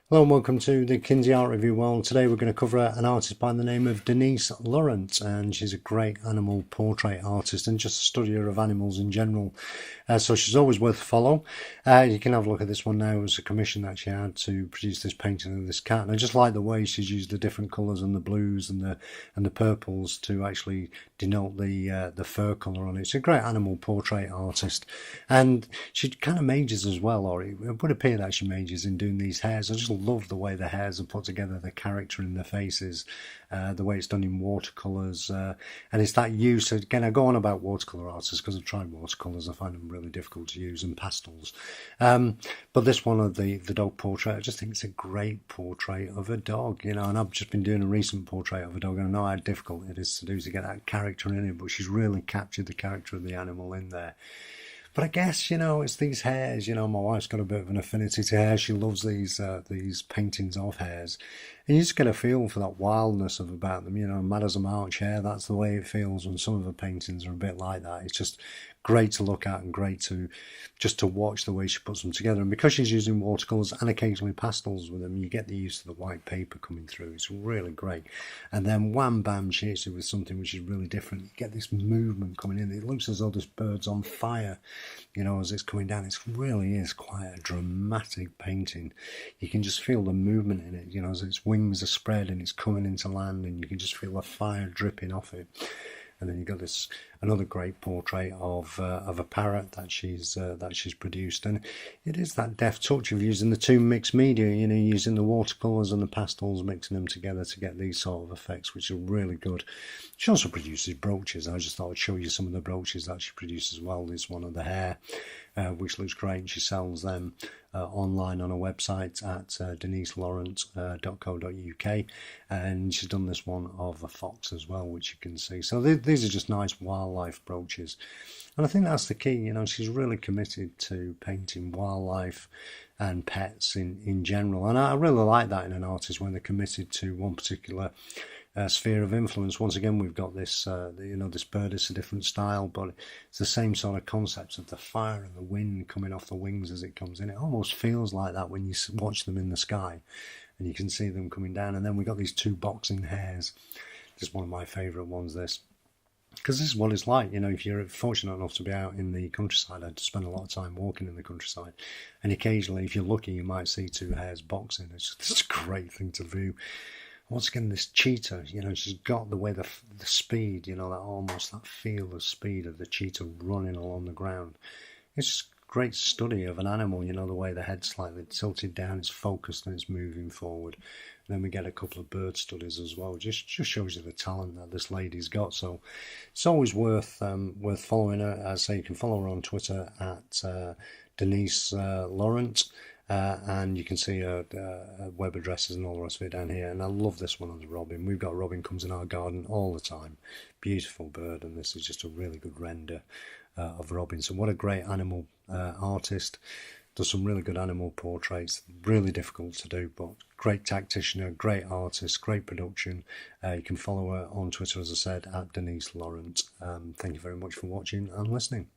Hello and welcome to the Kinsey Art Review World. Today we're going to cover an artist by the name of Denise Laurent, and she's a great animal portrait artist and just a studier of animals in general. So she's always worth a follow. You can have a look at this one now. It was a commission that she had to produce this painting of this cat, and I just like the way she's used the different colours and the blues and the purples to actually denote the fur colour on it. It's a great animal portrait artist, and she kind of mages as well, or it would appear that she mages in doing these hairs. I just love the way the hairs are put together, the character in their faces, the way it's done in watercolours, and it's that use. Again, I go on about watercolour artists because I've tried watercolours. I find them really difficult to use, and pastels. But this one of the dog portrait, I just think it's a great portrait of a dog, and I've just been doing a recent portrait of a dog, and I know how difficult it is to do to get that character in it, but she's really captured the character of the animal in there. But I guess, it's these hairs. My wife's got a bit of an affinity to hair. She loves these paintings of hairs. And you just get a feel for that wildness about them. Mad as a March hare, that's the way it feels when some of her paintings are a bit like that. It's just great to look at and great to watch the way she puts them together. And because she's using watercolours and occasionally pastels with them, you get the use of the white paper coming through. It's really great. And then wham bam, she hits it with something which is really different. You get this movement coming in. It looks as though this bird's on fire, as it's coming down. It really is quite a dramatic painting. You can just feel the movement in it, as its wings are spread and it's coming into land, and you can just feel the fire dripping off it. And then you've got another great portrait of a parrot that she's produced, and it is that deft touch of using the two mixed media, using the watercolours and the pastels, mixing them together to get these sort of effects, which are really good. She also produces brooches. I just thought I'd show you some of the brooches that she produces as well. There's one of the hair, which looks great. She sells them online on a website at deniselauren.co.uk, and she's done this one of a fox as well, which you can see. So these are just nice wildlife brooches, and I think that's the key. She's really committed to painting wildlife and pets in general, and I really like that in an artist when they're committed to one particular sphere of influence. Once again, we've got this this bird is a different style, but it's the same sort of concepts of the fire and the wind coming off the wings as it comes in. It almost feels like that when you watch them in the sky and you can see them coming down. And then we've got these two boxing hares. This is one of my favourite ones, this, because this is what it's like. If you're fortunate enough to be out in the countryside, I spend a lot of time walking in the countryside, and occasionally, if you're lucky, you might see two hares boxing. It's just a great thing to view. Once again, this cheetah, she's got the way the speed, that feel of speed of the cheetah running along the ground. It's just a great study of an animal, the way the head's slightly tilted down, it's focused and it's moving forward. And then we get a couple of bird studies as well. Just shows you the talent that this lady's got. So it's always worth following her. As I say, you can follow her on Twitter at Denise Laurent. And you can see her web addresses and all the rest of it down here. And I love this one of the robin. We've got a robin comes in our garden all the time. Beautiful bird, and this is just a really good render of robin. So what a great animal artist. Does some really good animal portraits. Really difficult to do, but great tactician, great artist, great production. You can follow her on Twitter, as I said, at Denise Laurent. Thank you very much for watching and listening.